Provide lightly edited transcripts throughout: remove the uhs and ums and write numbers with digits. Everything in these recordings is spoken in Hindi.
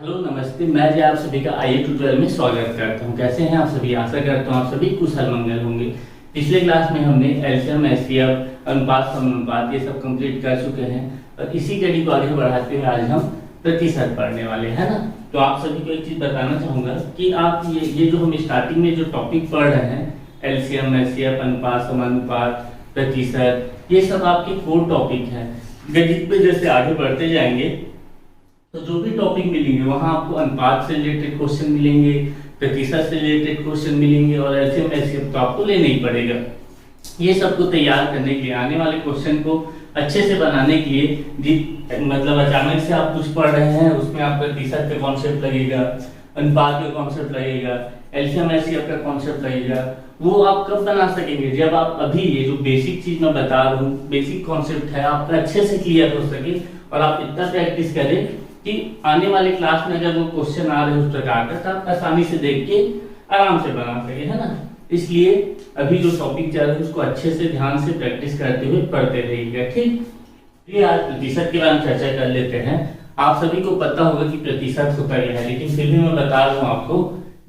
हेलो नमस्ते, मैं जी आप सभी का आईए ट्यूटोरियल में स्वागत करता हूं। कैसे हैं आप सभी? आशा करता हूं आप सभी कुशल मंगल होंगे। पिछले क्लास में हमने एलसीएम एचसीएफ अनुपात समानुपात ये सब कंप्लीट कर चुके हैं और इसी कड़ी को आगे बढ़ाते हुए आज हम प्रतिशत पढ़ने वाले हैं ना। तो आप सभी को एक चीज बताना चाहूंगा कि आप ये जो हम स्टार्टिंग में जो टॉपिक पढ़ रहे हैं एलसीएम एचसीएफ अनुपात समानुपात प्रतिशत, ये सब आपके कोर टॉपिक है। गणित में जैसे आगे बढ़ते जाएंगे तो जो भी टॉपिक मिलेंगे वहां आपको अनुपात से रिलेटेड क्वेश्चन मिलेंगे, प्रतिशत से रिलेटेड क्वेश्चन मिलेंगे और एलसीएम एचसीएफ तो आपको लेना ही पड़ेगा। ये सबको तैयार करने के लिए, आने वाले क्वेश्चन को अच्छे से बनाने के लिए मतलब अचानक से आप कुछ पढ़ रहे हैं उसमें आप प्रतिशत का कॉन्सेप्ट लगेगा, अनुपात का कॉन्सेप्ट लगेगा, एलसीएम एचसीएफ का कॉन्सेप्ट लगेगा, वो आप कब बना सकेंगे? जब आप अभी ये जो बेसिक चीज मैं बता रहा हूँ, बेसिक कॉन्सेप्ट है आपका अच्छे से क्लियर हो सके और आप इतना प्रैक्टिस करें कि आने वाले क्लास में अगर वो क्वेश्चन आ रहे हैं उस प्रकार का तो आप आसानी से देख के आराम से बना सके, है ना। इसलिए अभी जो टॉपिक चल रहा है उसको अच्छे से ध्यान से प्रैक्टिस करते हुए पढ़ते रहिएगा, ठीक। ये आज प्रतिशत के बारे में चर्चा कर लेते हैं। आप सभी को पता होगा कि प्रतिशत होता क्या है, लेकिन फिर भी मैं बता रहा हूँ आपको,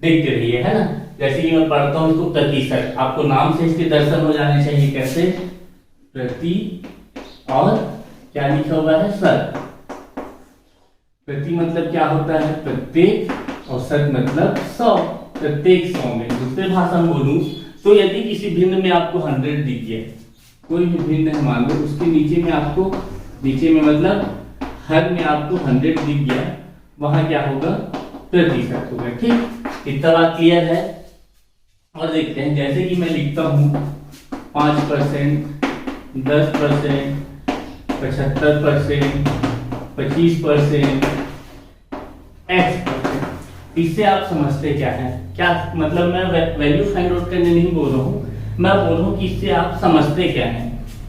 देखते रहिए, है ना। जैसे कि मैं पढ़ता हूँ इसको प्रतिशत, आपको नाम से इसके दर्शन हो जाने चाहिए। कैसे? प्रति और क्या लिखा हुआ है? शत। प्रति मतलब क्या होता है? प्रत्येक, और शत मतलब 100, प्रत्येक 100 में। दूसरे भाषा में बोलूं तो यदि किसी भिन्न में आपको 100 दिख गया, कोई भी भिन्न है मान लो, उसके नीचे में आपको, नीचे में मतलब हर में आपको 100 दिख गया, वहां क्या होगा? प्रतिशत होगा, ठीक। इतना बात क्लियर है। और देखते हैं, जैसे कि मैं लिखता हूं 5%, 10%, 75%, 25%, X%। इससे आप समझते क्या है? क्या मतलब मैं वैल्यू फाइंड आउट करने नहीं बोल रहा हूँ, मैं बोल रहा हूँ कि इससे आप समझते क्या है।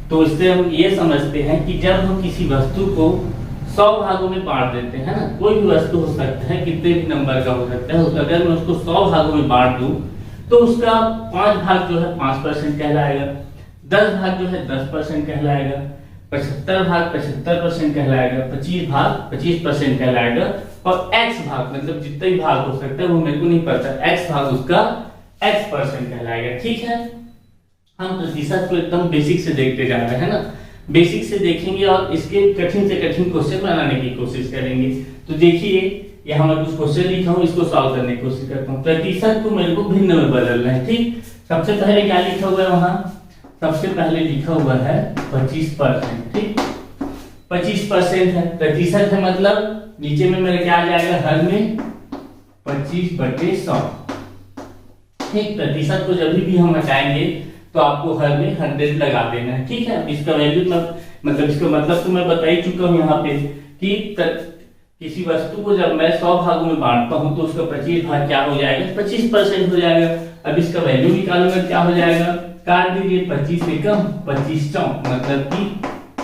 तो इससे हम ये समझते हैं कि जब हम किसी वस्तु को 100 भागों में बांट देते हैं ना, कोई भी वस्तु हो सकता है, कितने भी नंबर का हो सकता है, अगर मैं उसको 100 भागों में बांट दूं तो उसका 5 भाग जो है 5% कहलाएगा, 10 भाग जो है 10% कहलाएगा, 75 भाग 75% कहलाएगा, 25 भाग 25% कहलाएगा, और x भाग मतलब जितने भी भाग हो सकता है वो मेरे को नहीं पता, x भाग उसका x% कहलाएगा, ठीक है। हम प्रतिशत को एकदम बेसिक से देखते जा रहे हैं ना, बेसिक से देखेंगे और इसके कठिन से कठिन क्वेश्चन बनाने की कोशिश करेंगे। तो देखिए यहाँ मैं कुछ क्वेश्चन लिखा हूँ, इसको सॉल्व करने की कोशिश करता हूँ। प्रतिशत को मेरे को भिन्न में बदलना है, ठीक। सबसे पहले क्या लिखा हुआ है वहां? सबसे पहले लिखा हुआ है 25%, ठीक। 25% है, प्रतिशत है, मतलब नीचे में मेरे क्या आ जाएगा? हर में 25/100, ठीक। प्रतिशत को जब भी हम हटाएंगे तो आपको हर में 100 लगा देना है, ठीक है। इसका वैल्यू मतलब इसका मतलब तो मैं बता ही चुका हूँ यहाँ पे कि किसी वस्तु को जब मैं 100 भागों में बांटता हूँ तो उसका 25 भाग क्या हो जाएगा? 25% हो जाएगा। अब इसका वैल्यू निकालूंगा, क्या हो जाएगा? काट दीजिए, 25 से कम 25 चौक मतलब कि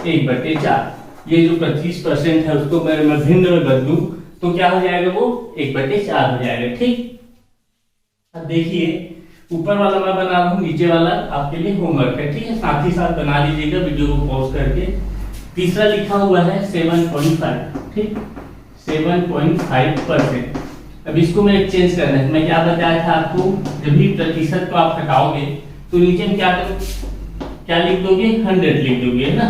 1/4। ये जो 25% है उसको मैं भिन्न में बदलूं तो क्या हो जाएगा? वो 1/4 हो जाएगा, ठीक। अब देखिए ऊपर वाला मैं बना रहा हूँ, नीचे वाला आपके लिए होमवर्क है, ठीक है। साथ ही साथ बना लीजिएगा वीडियो को पॉज करके। तीसरा लिखा हुआ है 7.5, ठीक, 7.5%। अब इसको मैं चेंज करना है। मैं क्या बताया था आपको, जब भी प्रतिशत को आप हटाओगे तो नीचे में क्या लिख दोगे? 100 लिख दोगे, है ना।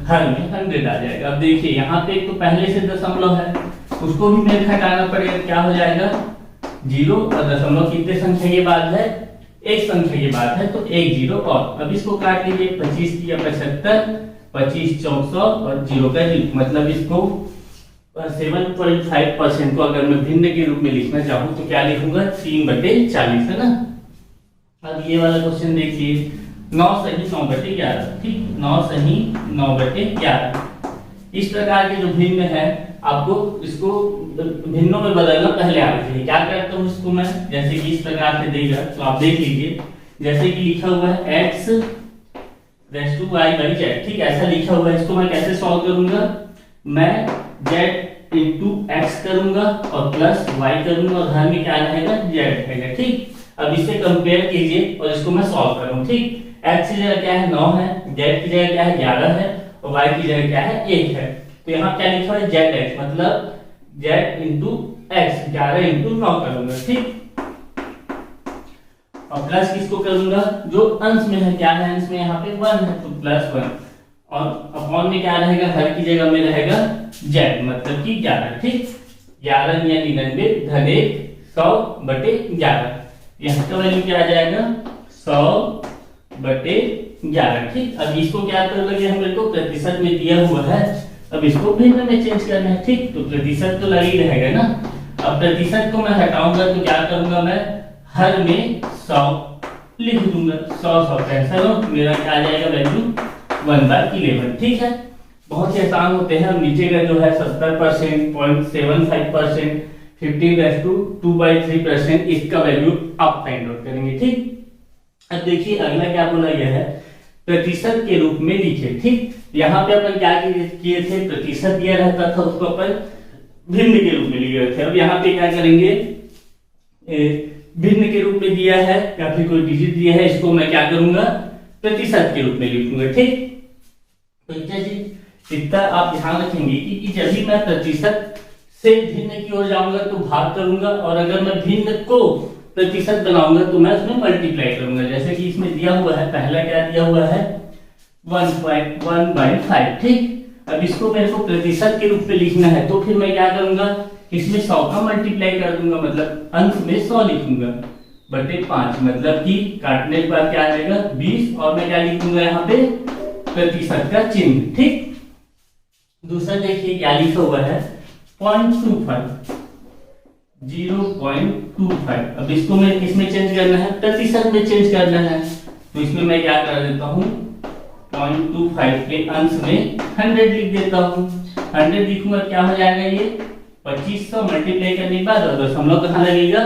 हर में 100 आ जाएगा। अब देखिए यहाँ पे एक तो पहले से दशमलव है, उसको भी मेरे हटाना पड़ेगा, क्या हो जाएगा? 0, और दशमलव कितने संख्या के बाद है? एक संख्या के बाद है, तो 1 0 और। अब इसको काट लीजिए, 25 किया 75, 25 चौक 100 और 0 का 0, मतलब इसको 7.5% को अगर मैं भिन्न के रूप में लिखना चाहूँ तो क्या लिखूंगा? 3/40, है ना। अब ये वाला क्वेश्चन देखिए, 9 सही 9/11, ठीक, 9 सही 9/11। इस प्रकार के जो भिन्न है आपको इसको भिन्नों में बदलना पहले आना चाहिए। क्या करता हूँ इसको मैं, जैसे कि इस प्रकार से देगा तो आप देख लीजिए, जैसे कि लिखा हुआ है x रेज़ टू y/z, ठीक, ऐसा लिखा हुआ है। इसको मैं कैसे सॉल्व करूंगा? मैं z इंटू x करूंगा और प्लस y करूंगा और हर में क्या रहेगा? z रहेगा, ठीक। अब इसे कंपेयर कीजिए और इसको मैं सॉल्व करूं, ठीक। x की जगह क्या है? 9 है, z की जगह क्या है? 11 है, और y की जगह क्या है? 1 है। तो यहाँ क्या लिखा है? zx, मतलब जेड इंटू एक्स, 11 इंटू 9 करूंगा, ठीक। और प्लस किसको करूंगा, जो अंश में है, क्या है अंश में, यहाँ पे 1 है तो +1, और अपॉन में क्या रहेगा, हर की जगह में रहेगा जेड, मतलब कि 11, ठीक। 11 या 99 धन 1 100/11, यहाँ का वैल्यू क्या आ जाएगा 100/11, ठीक। अब इसको क्या कर लगे, मेरे को प्रतिशत में दिया हुआ है, अब इसको भिन्न में चेंज करना है, ठीक। तो प्रतिशत तो लगा ही रहेगा ना। अब प्रतिशत को मैं हटाऊंगा तो क्या करूंगा, मैं हर में 100 लिख दूंगा, 100 कैंसिल हो, मेरा क्या आ जाएगा वैल्यू 1/11, ठीक है। बहुत ही आसान होते हैं। अब नीचे का जो है 70%, 0.75%, 15/2/3%, इसका वैल्यू आप फाइंड आउट करेंगे, ठीक। अब देखिए अगला क्या बोला गया है, प्रतिशत के रूप में लिखे, ठीक। यहाँ पे अपन क्या किए थे, प्रतिशत दिया रहता था उसको अपन भिन्न के रूप में लिए थे। अब यहाँ पे क्या करेंगे, भिन्न के रूप में दिया है या फिर कोई डिजिट दिया है, इसको मैं क्या करूंगा प्रतिशत के रूप में लिखूंगा, ठीक। तो इतना आप ध्यान रखेंगे कि जब भी मैं प्रतिशत से भिन्न की ओर जाऊंगा तो भाग करूंगा, और अगर मैं भिन्न को प्रतिशत बनाऊंगा तो मैं उसमें मल्टीप्लाई करूंगा। जैसे कि इसमें दिया हुआ है, पहला क्या दिया हुआ है 1.1/5, ठीक। अब इसको मेरे को प्रतिशत के रूप में लिखना है, तो फिर मैं क्या करूंगा, इसमें 100 का मल्टीप्लाई कर दूंगा, मतलब अंश में 100 लिखूंगा बटे 5, मतलब कि काटने के बाद क्या आएगा 20, और मैं क्या लिखूंगा यहाँ पे प्रतिशत का चिन्ह, ठीक। दूसरा देखिए क्या लिखा हुआ है 0.25, 0.25। अब इसको मैं किसमें चेंज करना है, प्रतिशत में चेंज करना है, तो इसमें मैं क्या कर देता हूँ 0.25 के अंश में 100 लिख देता हूँ। 100 लिखूंगा क्या हो जाएगा, ये 2500 मल्टीप्लाई करने के बाद, और दशमलव कहाँ लगेगा,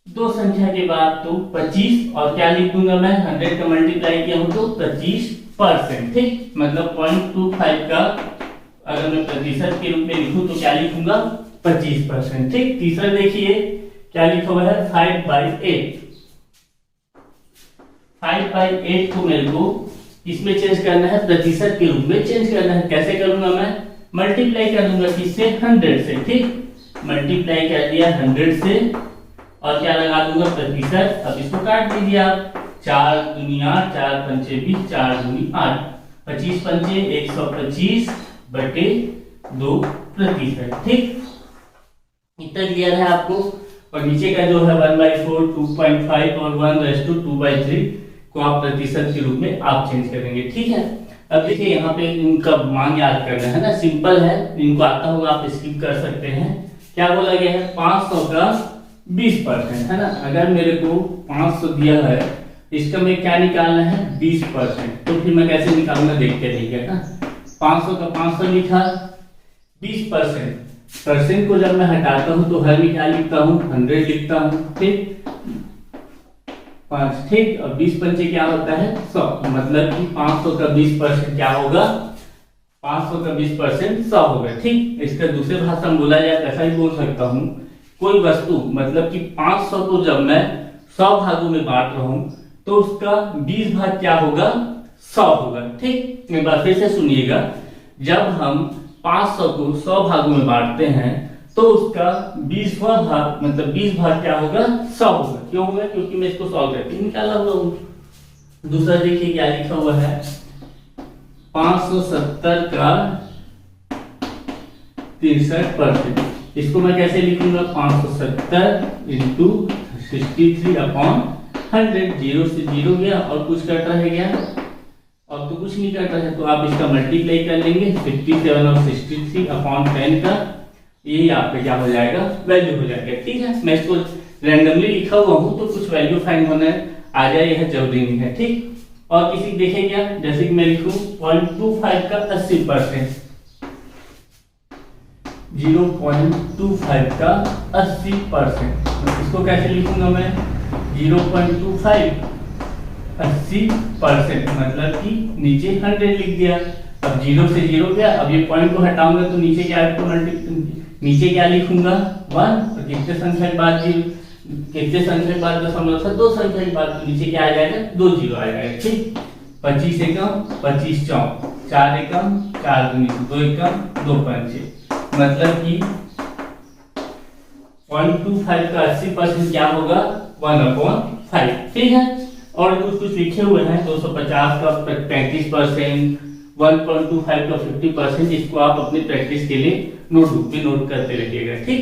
दो संख्या के बाद, तो 25, और क्या लिख दूंगा मैं 100 का मल्टीप्लाई किया हूं तो 25%, ठीक। मतलब 0.25 का अगर मैं प्रतिशत के रूप में लिखूं तो क्या लिखूंगा 25%, ठीक। तीसरा देखिए क्या लिखा हुआ है 5/8, 5/8 को मेरे को इसमें चेंज करना है, प्रतिशत के रूप में चेंज करना है। कैसे करूंगा मैं, मल्टीप्लाई कर दूंगा किससे 100 से, ठीक। मल्टीप्लाई कर दिया 100 से, और क्या लगा दूंगा प्रतिशत। अब इसको काट दीजिए आप, 4 दूनी 8, 4 पंचे 20, 4 दूनी 8, 25 पंचे 125/2 प्रतिशत, ठीक। इतना क्लियर है आपको। और नीचे का जो है 1/4, 2.5 और 1/2/3 को आप प्रतिशत के रूप में आप चेंज करेंगे, ठीक है। अब देखिए यहाँ पे इनका मान याद करना है ना, सिंपल है, इनको आता होगा आप स्किप कर सकते हैं। क्या बोला गया है 500 का 20%, है ना। अगर मेरे को 500 दिया है, इसका मैं क्या निकालना है 20%, तो फिर मैं कैसे निकालूंगा देखते रहिए ना। 500 का 500 लिखा, 20% परसेंट को जब मैं हटाता हूं तो हर में क्या लिखता हूं 100 लिखता हूं, ठीक 5, ठीक। और 20 पंचे क्या होता है 100, मतलब कि 500 का 20% क्या होगा, 500 का 20% 100 होगा, ठीक। इसका दूसरे भाषा में बोला जाए ऐसा ही बोल सकता हूं, कोई वस्तु मतलब कि 500 को जब मैं 100 भागों में बांट रहा हूं तो उसका 20 भाग क्या होगा 100 होगा, ठीक। एक बार फिर से सुनिएगा, जब हम 500 को 100 भागों में बांटते हैं तो उसका 20वां भाग मतलब 20 भाग क्या होगा 100 होगा। क्यों होगा, क्योंकि मैं इसको सॉल्व करके निकाला हुआ हूं। दूसरा देखिए क्या लिखा हुआ है 570 का 63%, इसको मैं कैसे लिखूंगा 570 इंटू 63/100, 0 से 0 गया और कुछ कट रह गया, अब तो कुछ नहीं कट रहा है, तो आप इसका मल्टीप्लाई कर लेंगे 57 और 63/10 का, यही आपका क्या हो जाएगा वैल्यू हो जाएगा, ठीक है। मैं इसको रैंडमली लिखा हुआ हूं तो कुछ वैल्यू फाइंड होना आ जाए यह जरूरी नहीं है, ठीक। और किसी देखें क्या, जैसे कि मैं लिखूं 0.25 का 80%, 0.25 का 80%, इसको कैसे लिखूंगा मैं 0.25 80%, मतलब कि नीचे 100 लिख दिया। अब 0 से 0 गया, अब ये पॉइंट को हटाऊंगा तो नीचे क्या नीचे क्या लिखूंगा 1, और कितने संख्या के बाद कितने संख्या के बाद दशमलव था 2 संख्या के बाद, तो नीचे क्या आ जाएगा 2 0 आ जाएगा, ठीक। 25 एकम 25 चौक, 4 एकम 4 दूनी 2 एकम 2 पंचे, मतलब कि 0.25 का 80% क्या होगा 1/5, ठीक है। और कुछ कुछ लिखे हुए हैं 250 का 35%, 1.25 का 50%, इसको आप अपनी प्रैक्टिस के लिए नोटबुक पे नोट करते रहिएगा, ठीक।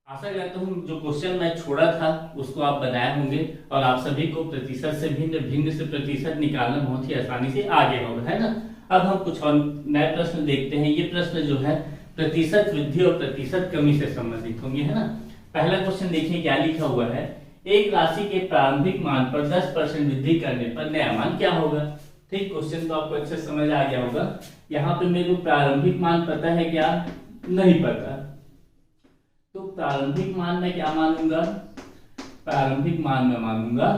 आशा करता हूँ जो क्वेश्चन मैं छोड़ा था उसको आप बनाए होंगे और आप सभी को प्रतिशत से भिन्न, भिन्न से प्रतिशत निकालना बहुत ही आसानी से आ गया होगा, है ना। अब हम कुछ और नए प्रश्न देखते हैं। ये प्रश्न जो है प्रतिशत वृद्धि और प्रतिशत कमी से संबंधित होंगे, है ना। पहला क्वेश्चन देखिए क्या लिखा हुआ है। एक राशि के प्रारंभिक मान पर 10% वृद्धि करने पर नया मान क्या होगा। ठीक, क्वेश्चन तो आपको अच्छे समझ आ गया होगा। यहाँ पे मेरे को प्रारंभिक मान पता है क्या, नहीं पता, तो प्रारंभिक मान में क्या मानूंगा, प्रारंभिक मान में मानूंगा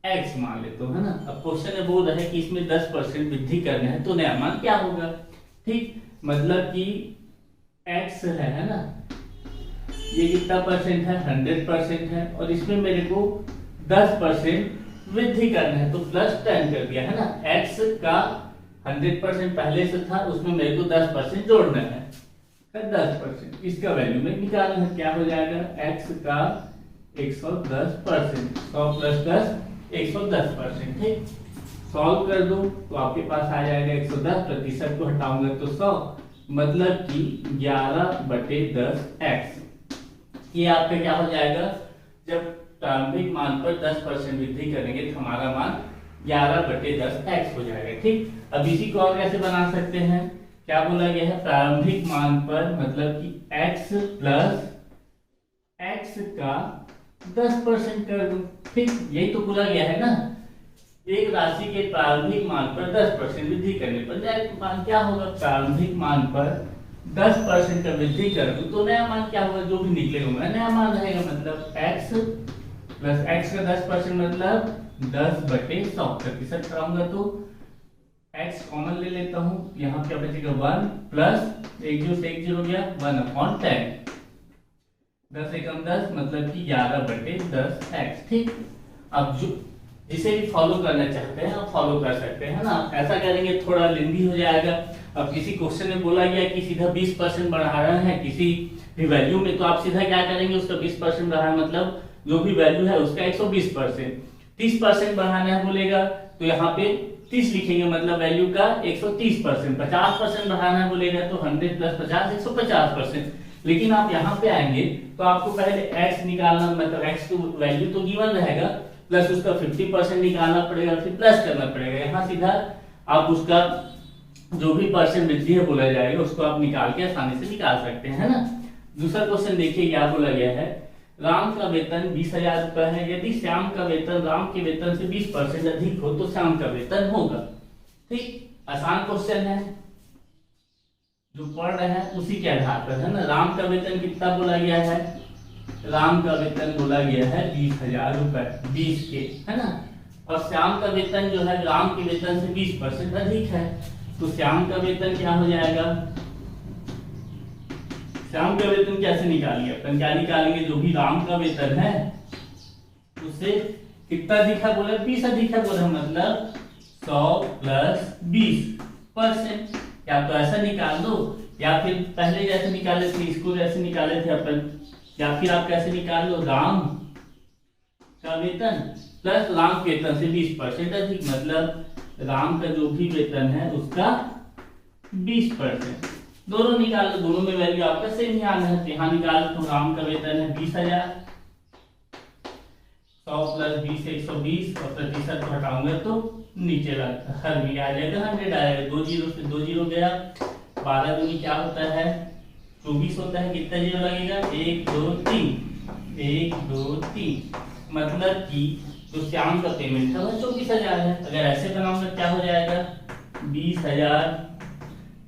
x मान लेता हूं, है ना। अब क्वेश्चन में बोल रहा है कि इसमें 10% वृद्धि करना है तो नया मान क्या होगा। ठीक, मतलब कि x है ना, ये कितना परसेंट है 100% है और इसमें मेरे को 10% वृद्धि करना है तो +10 कर दिया, है ना। x का 100% पहले से था, उसमें मेरे को 10% जोड़ना है 10%, इसका वैल्यू में निकालना है। क्या हो जाएगा x का 110%, 100 + 10 110%, ठीक। सॉल्व कर दो तो आपके पास आ जाएगा 110, प्रतिशत को हटाऊंगा तो 100, मतलब कि 11/10x। ये आपका क्या हो जाएगा, जब प्रारंभिक मान पर 10% वृद्धि करेंगे तो हमारा मान 11/10x हो जाएगा, ठीक। अब इसी को और कैसे बना सकते हैं, क्या बोला गया है, प्रारंभिक मान पर मतलब कि x + x का 10% कर दूं, ठीक। यही तो बोला गया है ना, एक राशि के प्रारंभिक मान पर 10% वृद्धि करने पर नया मान क्या होगा। प्रारंभिक मान पर 10% का वृद्धि कर दूं तो नया मान क्या होगा, जो भी निकलेगा नया मान रहेगा। मतलब x + x का 10% मतलब 10/100, प्रतिशत कराऊंगा तो x कॉमन ले लेता हूं, यहाँ क्या बचेगा 1 + 1 0 से 1 0 गया 1/10, 10 एकम 10 मतलब कि 11/10x, ठीक। अब जो जिसे भी फॉलो करना चाहते हैं आप फॉलो कर सकते हैं ना। ऐसा करेंगे थोड़ा लेंदी हो जाएगा। अब किसी क्वेश्चन में बोला गया कि सीधा 20% बढ़ा रहे हैं किसी भी वैल्यू में, तो आप सीधा क्या करेंगे, उसका 20% बढ़ाना मतलब जो भी वैल्यू है उसका 120%। 30% बढ़ाना है बोलेगा तो यहाँ पे 30 लिखेंगे, मतलब वैल्यू का 130%। 50% बढ़ाना है बोलेगा तो 100 + 50 150%। लेकिन आप यहाँ पे आएंगे तो आपको पहले x निकालना, मतलब x तो वैल्यू तो गिवन रहेगा, प्लस उसका 50% निकालना पड़ेगा, फिर प्लस करना पड़ेगा। यहाँ सीधा आप उसका जो भी परसेंट वृद्धि है बोला जाएगा उसको आप निकाल के आसानी से निकाल सकते हैं, है ना। दूसरा क्वेश्चन देखिए क्या बोला गया है। राम का वेतन 20,000 रुपए है, यदि श्याम का वेतन राम के वेतन से 20% अधिक हो तो श्याम का वेतन होगा। ठीक, आसान क्वेश्चन है, जो पढ़ रहे हैं उसी के आधार पर, है ना। राम का वेतन कितना बोला गया है, राम का वेतन बोला गया है 20,000 रुपए, 20 के, है ना। और श्याम का वेतन जो है राम के वेतन से 20% अधिक है, तो श्याम का वेतन क्या हो जाएगा, श्याम का वेतन कैसे निकालेंगे अपन, क्या निकालेंगे, जो भी राम का वेतन है उससे कितना अधिक है बोला, 20 अधिक है बोला, मतलब 100 + 20%। या तो ऐसा निकाल दो या फिर पहले जैसे निकाले थे इसको जैसे निकाले थे अपन, या फिर आप कैसे निकाल लो, राम का वेतन प्लस राम के वेतन से 20% अधिक, मतलब राम का जो भी वेतन है उसका 20%। दोनों निकाल लो, दोनों में वैल्यू आपका सेम ही आना है। यहाँ निकाल तो राम का वेतन है 20,000, 100 + 20 120, और प्रतिशत को हटाऊंगा तो नीचे हर में आ जाएगा 100 आएगा, 2 0 से 2 0 गया, 12 दूनी क्या होता है 24 होता है, कितना जीरो लगेगा 1 2 3, 1 2 3, मतलब कि जो श्याम का पेमेंट है वो 24,000 है। अगर ऐसे बनाऊंगा क्या हो जाएगा 20,000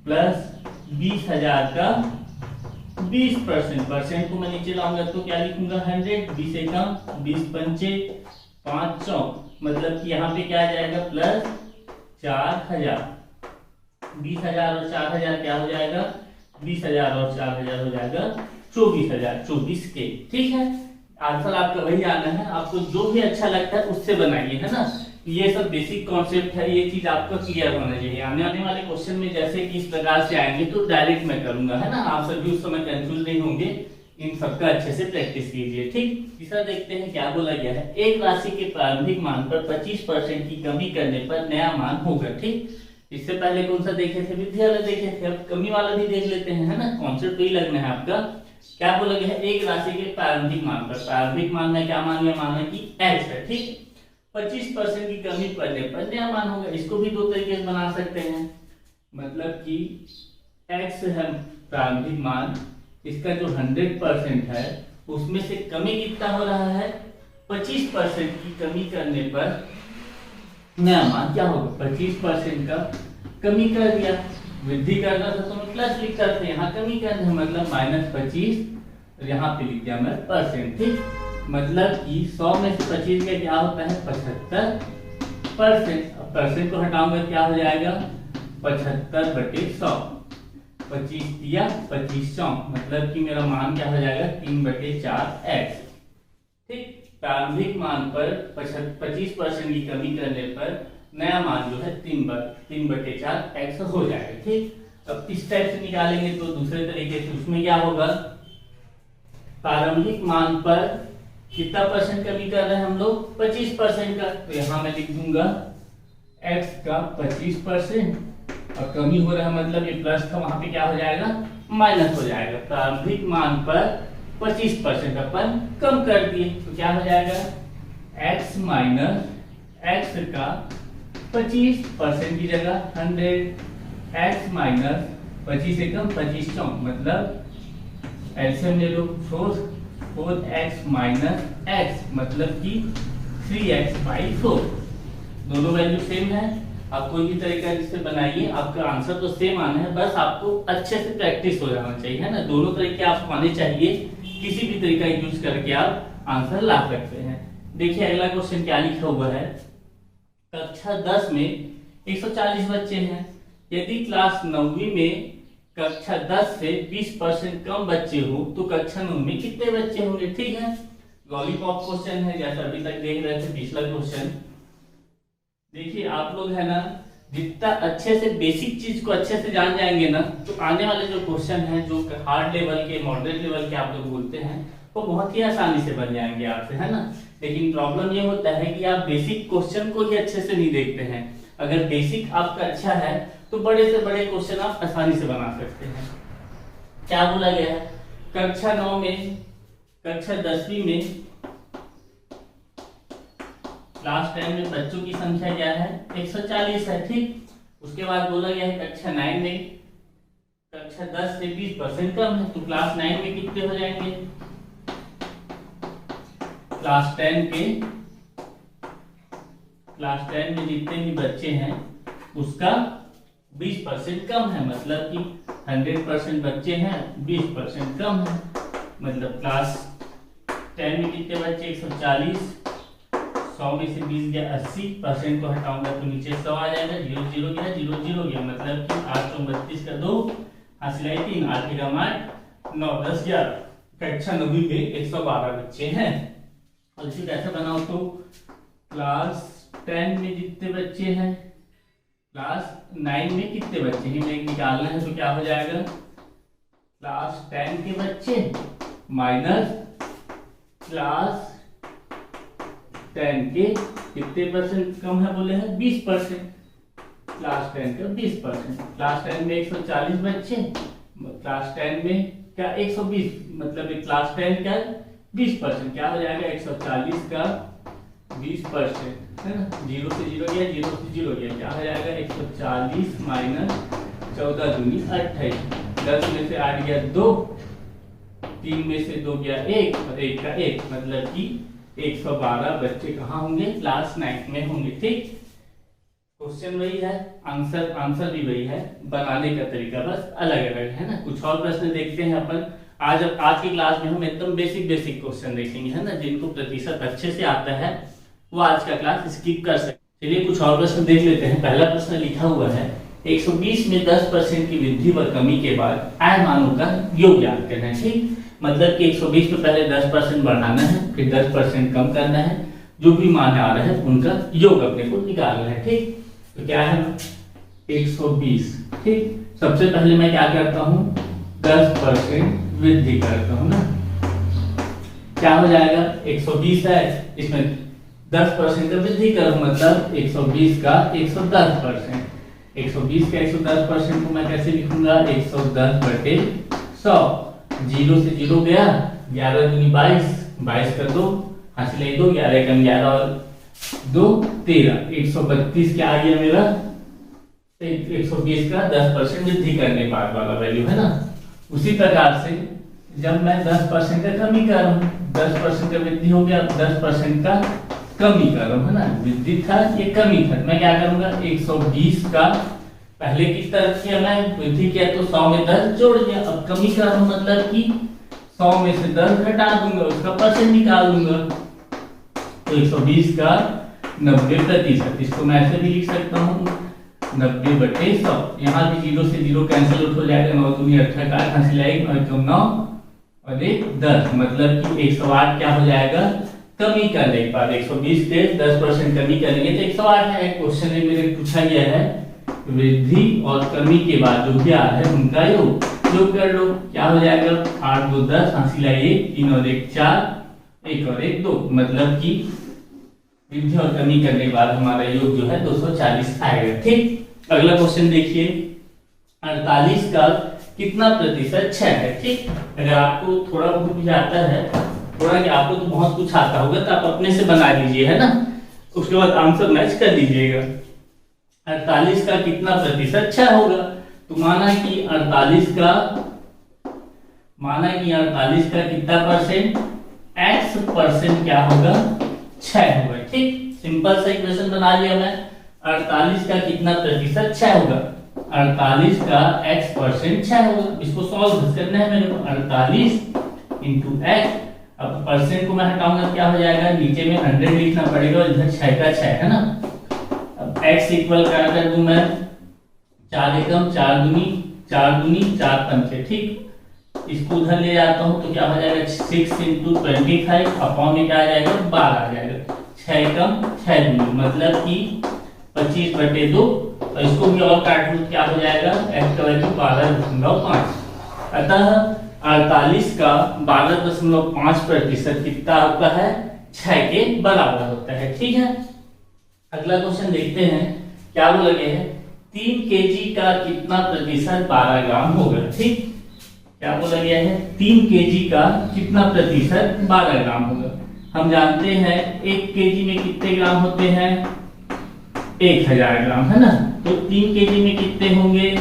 + 20,000 का 20%, परसेंट को मैं नीचे लाऊंगा तो क्या लिखूंगा 100, 20 एकम 20 पंचे 5 चौक, मतलब कि यहाँ पे क्या आ जाएगा +4,000, 20,000 और 4,000 क्या हो जाएगा, 20,000 और 4,000 हो जाएगा 24,000, 24 के। ठीक है, आंसर आपका वही आना है, आपको जो भी अच्छा लगता है उससे बनाइए, है ना। ये सब बेसिक कॉन्सेप्ट है, ये चीज आपको क्लियर होना चाहिए। आने वाले क्वेश्चन में जैसे कि इस प्रकार से आएंगे तो डायरेक्ट मैं करूंगा, है ना, आप सभी उस समय कंफ्यूज नहीं होंगे। इन सबका अच्छे से प्रैक्टिस कीजिए, ठीक। तीसरा देखते हैं क्या बोला गया है। एक राशि के प्रारंभिक मान पर 25% की कमी करने पर नया मान होगा, ठीक। इससे पहले कौन सा देखे थे, वृद्धि वाला देखे थे, अब कमी वाला भी देख लेते हैं, है ना, कॉन्सेप्ट वही लगना है आपका। क्या बोला गया है, एक राशि के प्रारंभिक मान पर, प्रारंभिक मान में क्या मान लिया, माना कि x है, ठीक। 25% की कमी पड़ने पर नया मान होगा। इसको भी दो तरीके से बना सकते हैं, मतलब कि x है प्रारंभिक मान, इसका जो 100% है उसमें से कमी कितना हो रहा है, 25% की कमी करने पर नया मान क्या होगा, 25% का कमी कर दिया। वृद्धि करना था तो मैं प्लस लिखता था, यहाँ कमी करना है मतलब -25, और यहाँ पे लिख दिया मैं परसेंट, ठीक। मतलब कि 100 में से 25 का क्या होता है, 75%। अब परसेंट को हटाऊंगा क्या हो जाएगा, 75/100, 25 दिया 25 चौक, मतलब कि मेरा मान क्या हो जाएगा, 3/4x, ठीक। प्रारंभिक मान पर 25% की कमी करने पर नया मान जो है 3/4x हो जाएगा, ठीक। अब इस टाइप से निकालेंगे तो दूसरे तरीके से, उसमें क्या होगा, प्रारंभिक मान पर कितना परसेंट कमी कर रहे हैं हम लोग, 25% का, तो यहाँ मैं लिख दूंगा x का 25%, और कमी हो रहा है मतलब ये प्लस था, वहां पे क्या हो जाएगा, माइनस हो जाएगा। प्रारंभिक मान पर 25% अपन कम कर दिए तो क्या हो जाएगा, x माइनस x का 25% की जगह 100, x माइनस 25 से कम 25 चौक, मतलब एलसीएम ले लो 4x माइनस x, मतलब कि 3x/4। दोनों वैल्यू सेम है, आप कोई भी तरीका जिससे बनाइए, आपका आंसर तो सेम आना है, बस आपको अच्छे से प्रैक्टिस हो जाना चाहिए, है ना। दोनों तरीके आपको आने चाहिए, किसी भी तरीका यूज करके आप आंसर ला सकते हैं। देखिए अगला क्वेश्चन क्या लिखा हुआ है, कक्षा 10 में 140 बच्चे हैं, यदि क्लास 9वीं में कक्षा 10 से 20% कम बच्चे हो तो कक्षा 9 में कितने बच्चे होंगे, ठीक है। लॉलीपॉप क्वेश्चन है, जैसा अभी तक देख रहे थे पिछला क्वेश्चन। देखिए आप लोग है ना, जितना अच्छे से बेसिक चीज को अच्छे से जान जाएंगे ना, तो आने वाले जो क्वेश्चन है, जो हार्ड लेवल के, मॉडरेट लेवल के आप लोग बोलते हैं, वो बहुत ही आसानी से बन जाएंगे आपसे, है ना। लेकिन प्रॉब्लम ये होता है कि आप बेसिक क्वेश्चन को ही अच्छे से नहीं देखते हैं। अगर बेसिक आपका अच्छा है तो बड़े से बड़े क्वेश्चन आप आसानी से बना सकते हैं। क्या बोला गया है, कक्षा 9 में, कक्षा 10वीं में क्लास 10 में बच्चों की संख्या क्या है, 140 है, ठीक। उसके बाद बोला गया है कक्षा 9 में, कक्षा 10 से 20% कम है, तो क्लास 9 में कितने हो जाएंगे, क्लास 10 में जितने भी बच्चे हैं उसका 20% कम है, मतलब कि 100% बच्चे हैं, 20% कम है, मतलब क्लास 10 में कितने बच्चे, 140, 100 में से 20 गया 80%, को हटाऊंगा तो नीचे 100 आ जाएगा, 0 0 गया, 0 0 गया, मतलब कि 8 32 का 2, हासिल 3, 8 का 8, 9 10 11, कक्षा 9वीं में 112 बच्चे हैं। और इसे कैसे बनाओ, तो क्लास 10 में जितने बच्चे हैं, क्लास 9 में कितने बच्चे हैं, हमें निकालना है, तो क्या हो जाएगा, क्लास 10 के बच्चे माइनस क्लास 10 के कितने परसेंट कम है, बोले हैं 20%, क्लास 10 का 20%, क्लास 10 में 140 बच्चे, क्लास 10 में क्या 120, मतलब क्लास 10 का 20%, क्या हो जाएगा 140 का 20%, है ना, 0 से 0 गया, 0 से 0 गया, क्या हो जाएगा 140 माइनस 14 दूनी 28, 10 में से 8 गया 2, 3 में से 2 गया 1, और 1 का 1, मतलब कि 112 बच्चे कहाँ होंगे, क्लास 9 में होंगे, ठीक। क्वेश्चन वही है, आंसर भी वही है, बनाने का तरीका बस अलग अलग है ना। कुछ और प्रश्न देखते हैं अपन आज की क्लास में हम एकदम बेसिक क्वेश्चन देखेंगे, है ना, जिनको प्रतिशत अच्छे से आता है वो आज का क्लास स्किप कर सकते। चलिए कुछ और प्रश्न देख लेते हैं। पहला प्रश्न लिखा हुआ है, 120 में 10% की वृद्धि व कमी के बाद आय मानों का योग ज्ञात करना है, ठीक। मतलब कि 120 में पहले 10% बढ़ाना है, फिर 10% कम करना है, जो भी मान आ रहा है उनका योग अपने को निकालना है। ठीक, तो क्या है 120। ठीक, सबसे पहले मैं क्या करता हूँ 10% वृद्धि करता हूँ ना, क्या हो जाएगा 120 है, इसमें 10% का वृद्धि करूँ मतलब 120 का 110%। 120 का 110% को मैं कैसे लिखूंगा 110 बटे 100। 0 से 0 गया, 11 दूनी 22, 22 कर दो हासिल है 2, 11 कम 11 और 2 13, 132 क्या आ गया मेरा 120 का 10% वृद्धि करने के बाद वाला वैल्यू है ना। उसी प्रकार से जब मैं 10% का कमी कर रहा हूँ, 10% का वृद्धि हो गया, 10% का कमी कर रहा हूँ है ना, वृद्धि था ये कमी था, मैं क्या करूंगा 120 का पहले किस तरह किया मैं वृद्धि किया तो 100 में 10 जोड़ दिया, अब कमी कर रहा हूँ मतलब कि 100 में से 10 घटा दूंगा, उसका परसेंट निकाल दूंगा। तो 120 का 90%, इसको मैं ऐसे भी लिख सकता हूँ 90 बटे 100। यहाँ भी 0 से 0 कैंसिल आउट हो जाएगा, 9 दूनी 18 हासिल आएगी, 9 और 1 10, मतलब कि 108 क्या हो जाएगा कमी करने के बाद 120 के 10% कमी करेंगे तो 108 है। क्वेश्चन में मेरे पूछा गया है वृद्धि और कमी के बाद जो भी आ रहा है उनका योग कर लो, क्या हो जाएगा 8 2 10 हासिल आएगी 3 और 1 4, 1 और 1 2, मतलब कि वृद्धि और कमी करने के बाद हमारा योग जो है 240 आएगा। ठीक, अगला क्वेश्चन देखिए 48 का कितना प्रतिशत 6 है। ठीक, अगर आपको थोड़ा बहुत भी आता है, थोड़ा कि आपको तो बहुत कुछ आता होगा तो आप अपने से बना लीजिए है ना, उसके बाद आंसर मैच कर लीजिएगा। 48 का कितना प्रतिशत 6 होगा, तो माना कि 48 का कितना परसेंट x% क्या होगा 6 होगा। ठीक, सिंपल सा इक्वेशन बना लिया मैं, 48 का कितना प्रतिशत 6 होगा, 48 का x% 6 होगा, इसको सॉल्व करना है मेरे को 48 इंटू x, अब परसेंट को मैं हटाऊंगा क्या हो जाएगा नीचे में 100 लिखना पड़ेगा और इधर 6 का 6 है ना। अब x इक्वल क्या कर दूं मैं 4 एकम 4 दूनी 4 पंचे। ठीक, इसको उधर ले जाता हूं तो क्या हो जाएगा 6 इंटू 25 अपॉन में क्या आ जाएगा 12 आ जाएगा, 6 एकम 6 दूनी मतलब कि 25 बटे 2, और इसको भी और काट लूं क्या हो जाएगा x का वैल्यू 12.5। अतः 48 का 12.5% कितना होता है 6 के बराबर होता है। ठीक है, अगला क्वेश्चन देखते हैं क्या बोला गया है 3 केजी का कितना प्रतिशत 12 ग्राम होगा। ठीक, क्या बोला गया है 3 केजी का कितना प्रतिशत 12 ग्राम होगा। हम जानते हैं 1 केजी में कितने ग्राम होते हैं 1000 ग्राम है ना, तो 3 केजी में कितने होंगे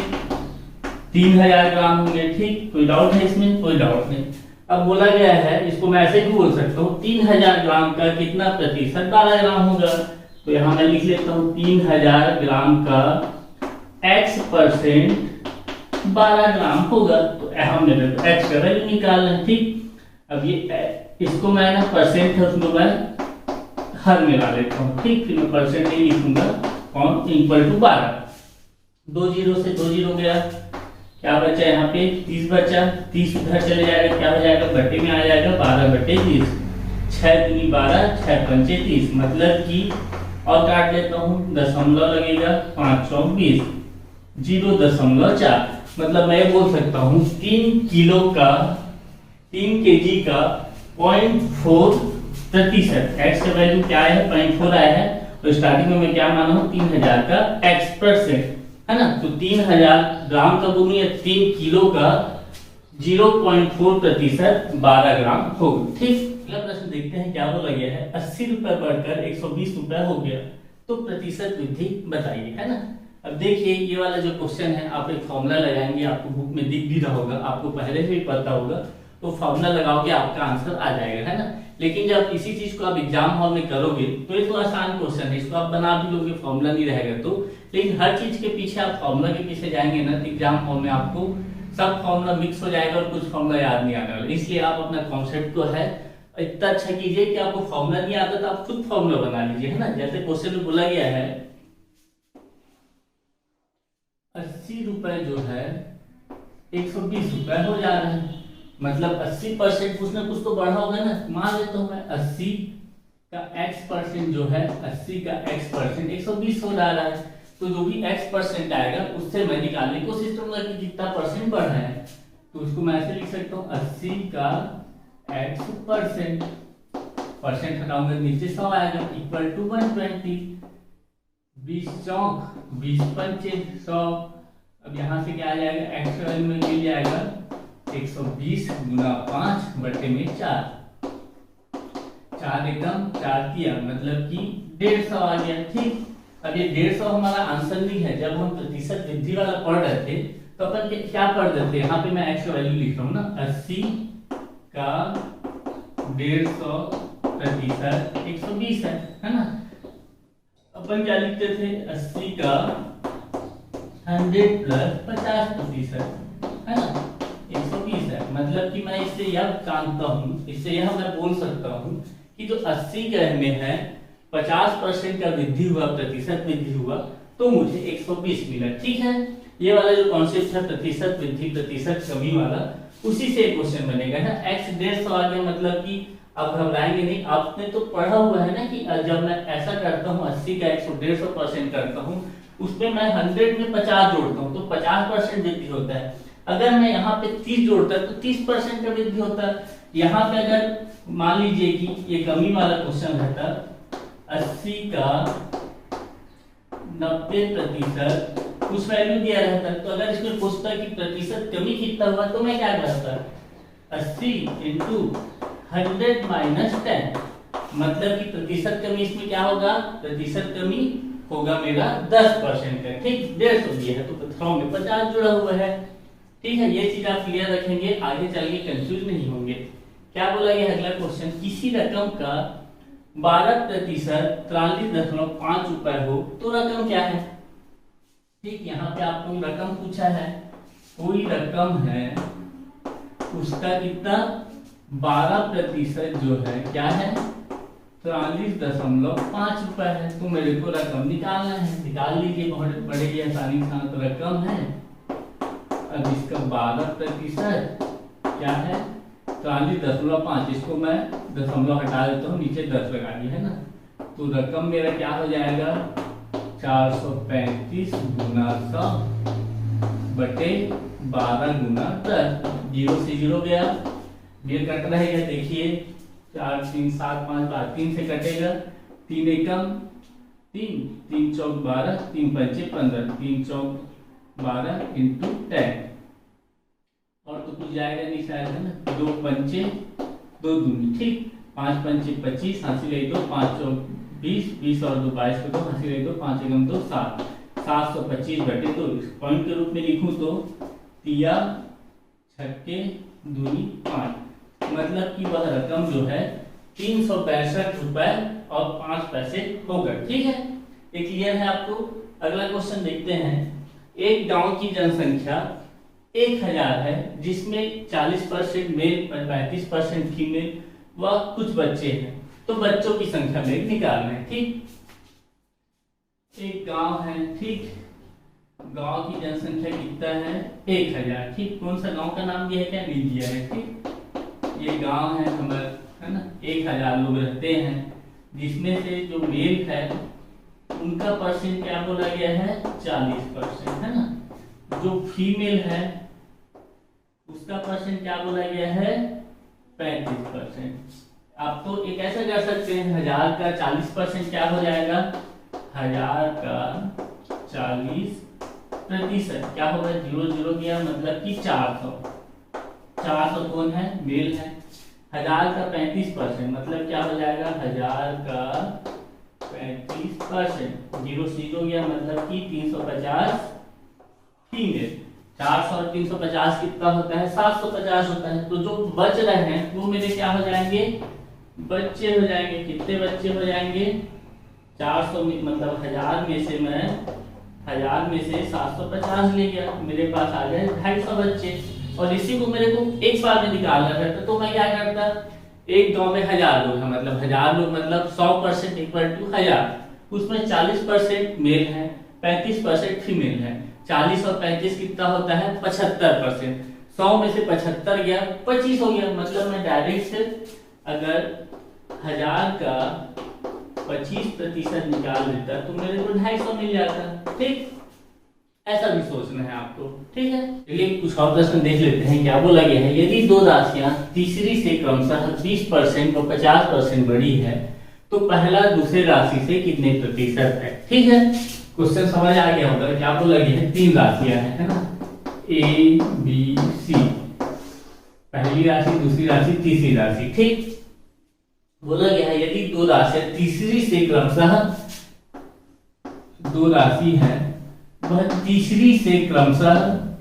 3000 ग्राम होंगे। ठीक, कोई डाउट है इसमें, कोई डाउट नहीं। अब बोला गया है इसको मैं ऐसे भी बोल सकता हूँ 3000 ग्राम का कितना प्रतिशत 12 ग्राम होगा, तो यहाँ मैं लिख लेता हूँ 3000 ग्राम का x% 12 ग्राम होगा, तो हमने x का वैल्यू निकालना है। ठीक, अब ये इसको मैं ना परसेंट है उसको मैं हर में ला लेता हूँ। ठीक, फिर मैं परसेंट नहीं लिखूंगा और इक्वल टू 12, 2 0 से 2 0 गया, क्या बचा यहाँ पे 30 बचा, 30 उधर चले जाएगा क्या हो जाएगा बटे में आ जाएगा 12 बटे 30, 6 दूनी 12 6 पंचे 30, मतलब कि और काट लेता हूँ दशमलव लगेगा 5 चौक 20, 0.4, मतलब मैं बोल सकता हूँ 3 केजी का 0.4% x का वैल्यू क्या है 0.4 आया है, तो स्टार्टिंग में मैं क्या माना हूँ 3000 का x% है ना, तो 3000 ग्राम का बोलूं या 3 किलो का 0.4% 12 ग्राम होगा। ठीक, अगला प्रश्न देखते हैं क्या बोला गया है 80 रुपए बढ़कर 120 रुपए हो गया तो प्रतिशत वृद्धि बताइए है ना। अब देखिए ये वाला जो क्वेश्चन है आप एक फॉर्मूला लगाएंगे, आपको बुक में दिख भी रहा होगा, आपको पहले से भी पता होगा, तो फॉर्मूला लगाओगे आपका आंसर आ जाएगा है ना। लेकिन जब इसी चीज को आप एग्जाम हॉल में करोगे तो ये तो आसान क्वेश्चन है, इसको आप बना भी लोगे फॉर्मूला नहीं रहेगा तो, लेकिन हर चीज के पीछे आप फॉर्मूला के पीछे जाएंगे ना तो एग्जाम हॉल में आपको सब फॉर्मूला मिक्स हो जाएगा और कुछ फॉर्मूला याद नहीं आने वाला। इसलिए आप अपना कॉन्सेप्ट को है इतना अच्छा कीजिए कि आपको फॉर्मूला नहीं आता तो आप खुद फॉर्मूला बना लीजिए है ना। जैसे क्वेश्चन में बोला गया है 80 रुपए जो है 120 रुपए हो जा रहे हैं, मतलब 80% कुछ ना कुछ तो बढ़ा होगा ना। मान लेता हूं मैं 80 का x% जो है 80 का x% 120 हो जा रहा है, तो जो भी x% आएगा उससे मैं निकालने की कोशिश करूंगा कि कितना परसेंट बढ़ रहा है। तो उसको मैं ऐसे लिख सकता हूँ 80 का x%, परसेंट हटाऊंगा नीचे 100 आएगा इक्वल टू 120। 20 चौक 20 पंचे 100। अब यहाँ से क्या आ जाएगा, x वैल्यू में मिल जाएगा 120 गुना 5 बटे में 4। 4 एकम 4 किया मतलब कि 150 आ गया। ठीक, अब ये 150 हमारा आंसर नहीं है। जब हम प्रतिशत वृद्धि वाला पढ़ रहे थे तो अपन क्या पढ़ रहे थे, यहाँ पे मैं x वैल्यू लिख रहा हूँ ना, 80 का 150% 120 है ना। अपन क्या लिखते थे, 80 का 100 प्लस 50% है ना, 120 है। मतलब कि मैं इससे यह जानता हूँ, इससे यह मैं बोल सकता हूँ कि जो 80 का में है 50% का वृद्धि हुआ, प्रतिशत वृद्धि हुआ, तो मुझे 120 मिला। ठीक है, ये वाला जो कॉन्सेप्ट है प्रतिशत वृद्धि प्रतिशत कमी वाला, उसी से क्वेश्चन बनेगा ना। x 150 आ गया मतलब कि अब घबराएंगे नहीं। आपने तो पढ़ा हुआ है ना कि जब मैं ऐसा करता हूँ 80 का 150% करता हूँ, उसमें मैं 100 में 50 जोड़ता हूँ तो 50% वृद्धि होता है। अगर मैं यहाँ पे 30 जोड़ता तो 30% का वृद्धि होता है। यहाँ पे अगर मान लीजिए कि ये कमी वाला क्वेश्चन रहता, 80 का 90% कुछ वैल्यू दिया रहता, तो अगर इसमें पूछता कि प्रतिशत कमी कितना हुआ तो मैं क्या करता, 80 इंटू 100 माइनस 10, मतलब कि प्रतिशत कमी इसमें क्या होगा, प्रतिशत कमी होगा मेरा 10% का। ठीक, 150 दिया है तो 100 में 50 जुड़ा हुआ है। ठीक है, ये चीज आप क्लियर रखेंगे, आगे चल के कंफ्यूज नहीं होंगे। क्या बोला गया अगला क्वेश्चन, किसी रकम का 12% 43.5 रुपए हो तो रकम क्या है। ठीक, यहाँ पे आपको रकम पूछा है, कोई रकम है उसका कितना 12% जो है क्या है 43.5 रुपए है, तो मेरे को रकम निकालना है। निकाल लीजिए, बहुत बड़े आसानी से। तो रकम है, अब इसका 12% क्या है 43.5, इसको मैं दशमलव हटा देता हूँ, नीचे 10 लगा दिया है ना। तो रकम मेरा क्या हो जाएगा 435 गुना 100 बटे 12 गुना 10। 0 से 0 गया, ये कट रहेगा। देखिए 4 3 7 5 3 से कटेगा, 3 एकम 3 3 चौक 12 3 पंचे 15 3 चौक 12 इंटू 10, और तो कुछ जाएगा नहीं शायद, है ना। 2 पंचे 2 दूनी, ठीक, 5 पंचे 25, हासिल है 2, 5 चौक 20 20 और 2 22 को 2, हासिल है 2, 5 एकम 2 7 725 बटे 2। पॉइंट के रूप में लिखूं तो तिया छक्के दूनी 5, मतलब कि वह रकम जो है 362 रुपए और 5 पैसे होगा। ठीक है, ये क्लियर है आपको। अगला क्वेश्चन देखते हैं। एक गांव की जनसंख्या 1000 है, जिसमें 40% मेल और 35% फीमेल व कुछ बच्चे हैं, तो बच्चों की संख्या में निकालना है। ठीक, एक गांव है, ठीक, गांव की जनसंख्या कितना है 1000। ठीक, कौन सा गांव का नाम दिया है, क्या नहीं दिया है। ठीक, ये गांव है हमारा, है ना। 1000 लोग रहते हैं, जिसमें से जो मेल है उनका परसेंट क्या बोला गया है 40%, है ना। जो फीमेल है उसका परसेंट क्या बोला गया है 35%। आप तो एक ऐसा कर सकते हैं, 1000 का 40% क्या हो जाएगा, 1000 का 40% क्या होगा, 0 0 गया, मतलब कि 400। 400 कौन है, मेल है। 1000 का 35% मतलब क्या हो जाएगा, 1000 का 35%, 0 0 गया, मतलब कि 350 फीमेल। 400 और 350 कितना होता है 750 होता है। तो जो बच रहे हैं वो मेरे क्या हो जाएंगे, बच्चे हो जाएंगे। कितने बच्चे हो जाएंगे, 400 में मतलब 1000 में से मैं 1000 में से 750 ले गया, मेरे पास आ गए 250 बच्चे। और इसी को मेरे को एक बार में निकालना रहता, तो मैं क्या करता, एक गांव में 1000 लोग हैं, मतलब 1000 लोग मतलब 100% इक्वल टू 1000, उसमें 40% मेल है 35% फीमेल है। 40 और 35 कितना होता है 75%। 100 में से 75 गया 25 हो गया, मतलब मैं डायरेक्ट से अगर 1000 का 25% निकाल देता तो मेरे को 250 मिल जाता। ठीक, ऐसा भी सोचना है आपको। ठीक है, चलिए कुछ और प्रश्न देख लेते हैं। क्या बोला गया है, यदि दो राशियां तीसरी से क्रमशः 20% और 50% बड़ी है तो पहला दूसरे राशि से कितने प्रतिशत है। ठीक है, क्वेश्चन समझ आ गया होगा। क्या बोला गया है, 3 राशियां हैं, है ना, ए बी सी, पहली राशि, दूसरी राशि, तीसरी राशि। ठीक, बोला गया है यदि दो राशियां तीसरी से क्रमशः, दो राशि है वह तीसरी से क्रमशः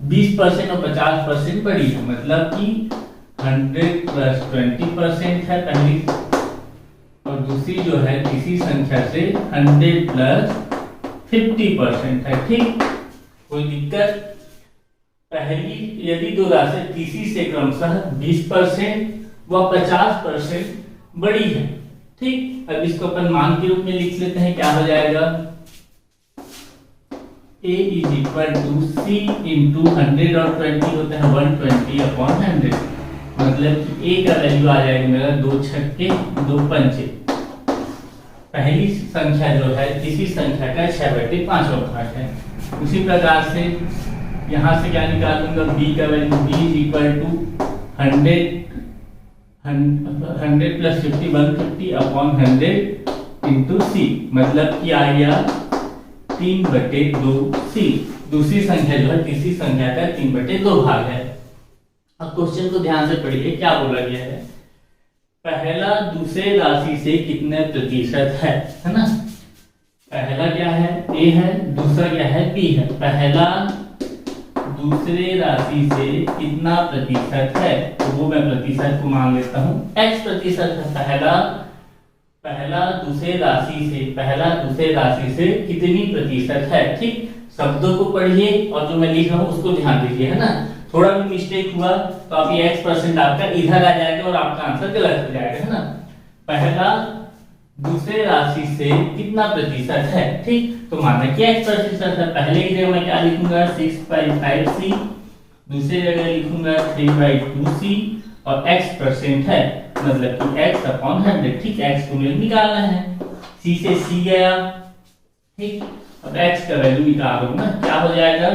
20% और 50% बड़ी है, मतलब कि 100 प्लस 20% है पहली, और दूसरी जो है तीसरी संख्या से 100 प्लस 50% है। ठीक, कोई दिक्कत। पहली यदि दो राशि तीसरी से क्रमशः 20% व 50% बड़ी है। ठीक, अब इसको अपन मान के रूप में लिख लेते हैं। क्या हो जाएगा, A is equal to C into 100 और 20 होता है 120/100, मतलब कि A का वैल्यू आ जाएगा मेरा 2 छक्के 2 पंचे, पहली संख्या जो है तीसरी संख्या का 6/5 भाग है। उसी प्रकार से यहाँ से क्या निकालूंगा, B का value B is equal to 100 plus 50 150/100 into C, मतलब कि आ गया 3/2 सी। दूसरी संख्या जो है तीसरी संख्या का 3/2 भाग है। अब क्वेश्चन को ध्यान से पढ़िए। क्या बोला गया है, पहला दूसरे राशि से कितने प्रतिशत है ना। पहला क्या है, ए है, दूसरा क्या है, बी है। पहला दूसरे राशि से कितना प्रतिशत है, तो वो मैं प्रतिशत को मान लेता हूं x प्रतिशत है। पहला दूसरे राशि से कितनी प्रतिशत है। ठीक, शब्दों को पढ़िए और जो मैं लिख रहा हूँ उसको ध्यान दीजिए, है ना। थोड़ा भी मिस्टेक हुआ तो आप ये x% आपका इधर आ जाएगा और आपका आंसर गलत हो जाएगा, है ना। पहला दूसरे राशि से कितना प्रतिशत है। ठीक, तो माना कि x% है। पहले की जगह मैं क्या लिखूंगा, 6/5c, दूसरी जगह लिखूंगा 3/2c, और x% है मतलब कि x/100। ठीक, x को मुझे निकालना है, c से c गया। ठीक, अब x का वैल्यू निकाल दूंगा, क्या हो जाएगा,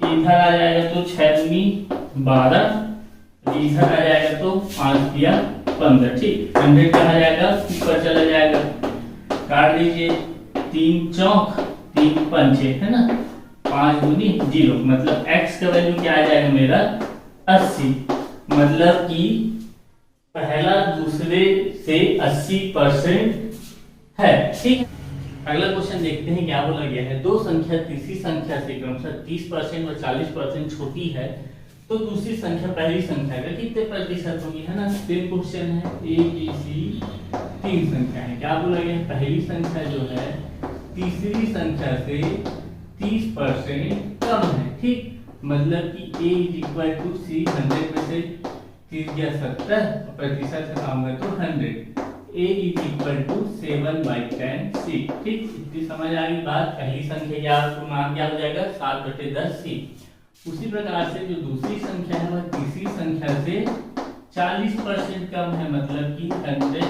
इधर आ जाएगा तो 6 दूनी 12, इधर आ जाएगा तो 5 दिया 15। ठीक, 100 कहा जाएगा, ऊपर चला जाएगा, काट लीजिए, 3 चौक 3 पंचे, है ना, 5 दूनी 0, मतलब x का वैल्यू क्या आ जाएगा मेरा 80, मतलब कि पहला दूसरे से 80% है। ठीक, अगला क्वेश्चन देखते हैं। क्या बोला गया है, दो संख्या तीसरी संख्या से क्रमशः 30% और 40% छोटी है तो दूसरी संख्या पहली संख्या का कितने प्रतिशत होगी, है ना। सेम क्वेश्चन है, ए बी सी 3 संख्या है। क्या बोला गया है, पहली संख्या जो है तीसरी संख्या से 30% कम है। ठीक, मतलब कि a इज इक्वल टू सी, 100 में से 30 या 70 प्रतिशत हटाऊंगा तो 100, a is equal to 7/10 c। ठीक, इतनी समझ आ गई बात। पहली संख्या क्या, मान क्या हो जाएगा 7/10 c। उसी प्रकार से जो दूसरी संख्या है वह तीसरी संख्या से 40% कम है, मतलब कि 100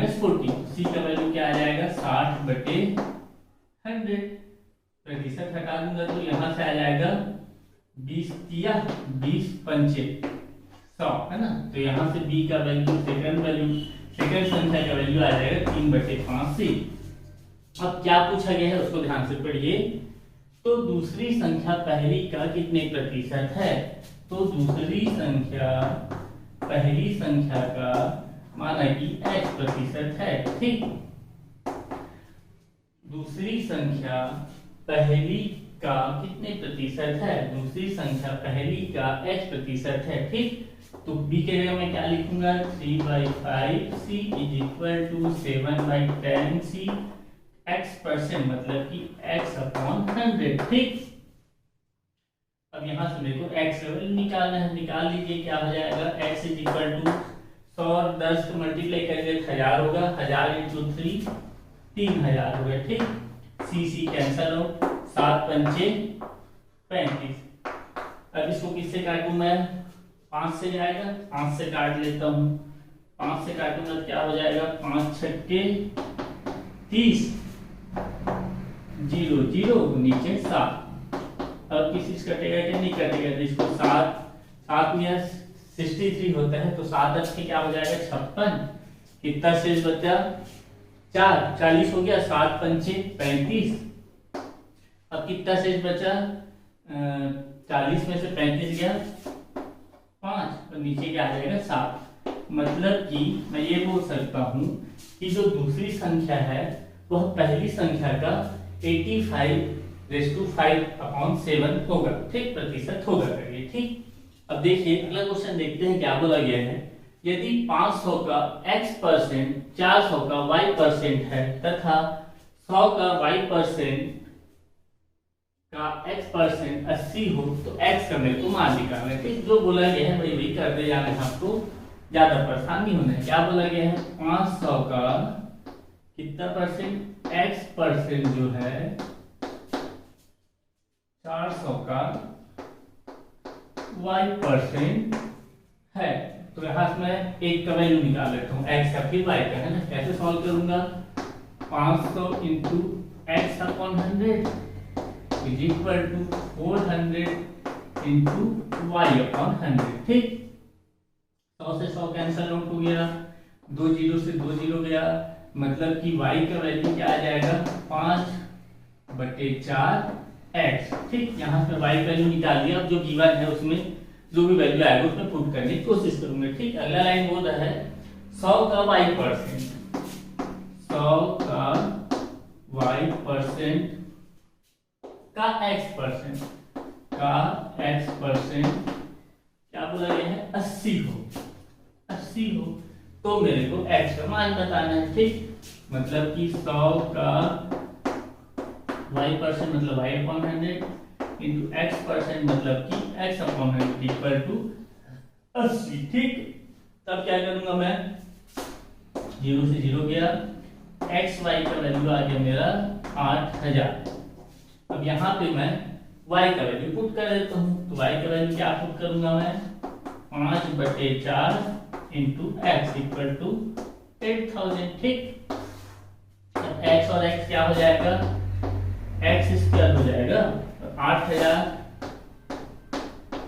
- 40, c का वैल्यू क्या आ जाएगा 60/100। प्रतिशत हटा दूंगा तो यहाँ से आ जाएगा 20 या 20 पंचे 100, है ना। तो यहाँ से b का वैल्यू सेकंड संख्या का वैल्यू आ जाएगा 3/5 c। अब क्या पूछा गया है उसको ध्यान से पढ़िए। तो दूसरी संख्या पहली का कितने प्रतिशत है, तो दूसरी संख्या पहली संख्या का माना कि x% है। ठीक, दूसरी संख्या पहली का कितने प्रतिशत है, दूसरी संख्या पहली का x% है। ठीक, तो b के जगह मैं क्या लिखूंगा 3/5c is equal to 7/10c, x% मतलब कि x/100। ठीक, अब यहां से मेरे को x लेवल निकालना है, निकाल लीजिए। क्या हो जाएगा, x इज इक्वल टू 100 और 10 को मल्टीप्लाई करेंगे 1000 होगा, 1000 × 3 3000 हो गया। ठीक, c कैंसल हो, 7 पंचे 35। अब इसको किससे काटूं मैं, 5 से जाएगा, 5 से काट लेता हूँ, 5 से काटूंगा तो क्या हो जाएगा, 5 छक्के 30, 0 0 नीचे 7। अब किसी से कटेगा कि नहीं कटेगा, तो इसको 7 7 में 63 होता है, तो 7 अच्छे क्या हो जाएगा 56। कितना शेष बचा, 4 40 हो गया, 7 पंचे 35। अब कितना शेष बचा, 40 में से 35 गया 5, और नीचे क्या आ जाएगा 7। मतलब कि मैं ये बोल सकता हूँ कि जो दूसरी संख्या है वह पहली संख्या का 85/5/7 होगा, ठीक, प्रतिशत होगा ये, ठीक। अब देखिए अगला क्वेश्चन देखते हैं क्या बोला गया है। यदि 500 का x%, 400 का y% है तथा 100 का y% का x% 80 हो तो x का मेरे को मान निकालना है, ठीक। जो बोला गया है वही कर दे जाना है, आपको ज्यादा परेशान नहीं होना है। क्या बोला गया है, 500 का कितना परसेंट, x% जो है 400 का y% है, तो यहाँ से मैं एक का वैल्यू निकाल लेता हूँ, x का फिर y का, है ना। कैसे सॉल्व करूंगा, 500 into x upon 100 is equal to 400 into y upon 100, ठीक। 100 से 100 कैंसल आउट हो गया, 2 जीरो से 2 जीरो गया, मतलब कि y का वैल्यू क्या आ जाएगा, 5/4 x, ठीक। यहाँ पे y वैल्यू निकाल दिया। अब जो गिवन है उसमें जो भी वैल्यू आएगा उसमें पुट करने की कोशिश करूंगा, ठीक। अगला लाइन बोल रहा है 100 का y%, 100 का y% का x% का x% क्या बोला गया है, 80 हो, 80 हो, तो मेरे को x का मान बताना है, ठीक। मतलब कि 100 का y% मतलब y अपॉन 100 इंटू x% मतलब कि x अपॉन 100 इक्वल टू 80, ठीक। तब क्या करूंगा मैं, 0 से 0 गया, x y का वैल्यू आ गया मेरा 8000। अब यहाँ पे मैं y का वैल्यू पुट कर देता हूँ, तो y का वैल्यू क्या पुट करूंगा मैं, 5/4 इंटू एक्स इक्वल टू 8000, ठीक। अब x और x क्या हो जाएगा, x स्क्वायर हो जाएगा, 8000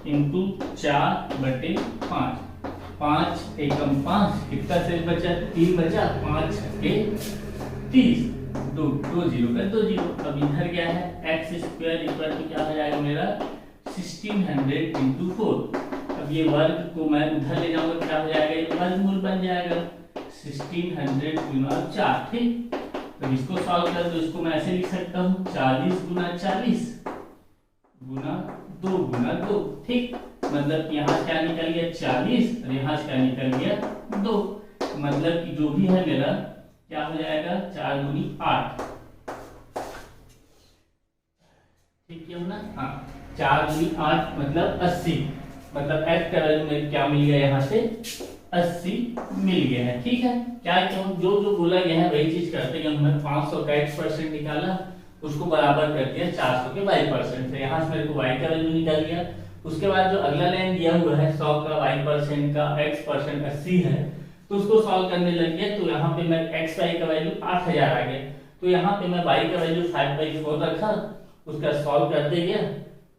इंटू 4/5, 5 एकम 5, कितना से बचा, 3 बचा, 5 छक्के 30, 2 जीरो का 2 जीरो। अब इधर क्या है, एक्स स्क्वायर इक्वल टू क्या हो जाएगा मेरा 1600 इंटू 4। अब ये वर्ग को मैं उधर ले जाऊंगा, क्या हो जाएगा, ये वर्गमूल बन जाएगा 1600 गुना 4, ठीक। तो इसको सॉल्व कर दो, इसको मैं ऐसे लिख सकता हूँ 40 गुना 40 गुना 2 गुना 2, ठीक। मतलब यहाँ से क्या निकल गया 40 और यहाँ से क्या निकल गया 2, मतलब कि जो भी है मेरा क्या हो जाएगा 4 दूनी 8, ठीक है ना। हाँ, 4 दूनी 8 मतलब 80, मतलब x का वैल्यू मेरे क्या मिल गया, यहाँ से 80 मिल गया है, ठीक है। क्या क्यों, जो बोला गया है वही चीज करते हैं। हमने 500 का x% निकाला, उसको बराबर कर दिया 400 के y% से, यहाँ से मेरे को y का वैल्यू निकल गया। उसके बाद जो अगला लाइन दिया हुआ है 100 का y% का x% 80 है, तो उसको सॉल्व करने लग गया, तो यहाँ पे मैं x y का वैल्यू 8000 आ गया, तो यहाँ पे मैं y का वैल्यू 5/4 रखा, उसका सॉल्व करते गया,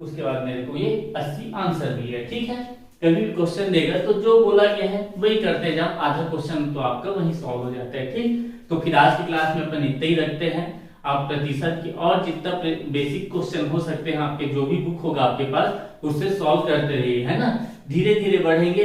उसके बाद मेरे को ये 80 आंसर मिल गया, ठीक है। कभी भी क्वेश्चन देगा तो जो बोला गया है वही करते जाओ, आधा क्वेश्चन तो आपका वही सॉल्व हो जाता है, ठीक। तो फिर आज की क्लास में अपन इतना ही रखते हैं। आप प्रतिशत की और जितना बेसिक क्वेश्चन हो सकते हैं आपके जो भी बुक होगा आपके पास, उससे सॉल्व करते रहिए, है ना। धीरे धीरे बढ़ेंगे।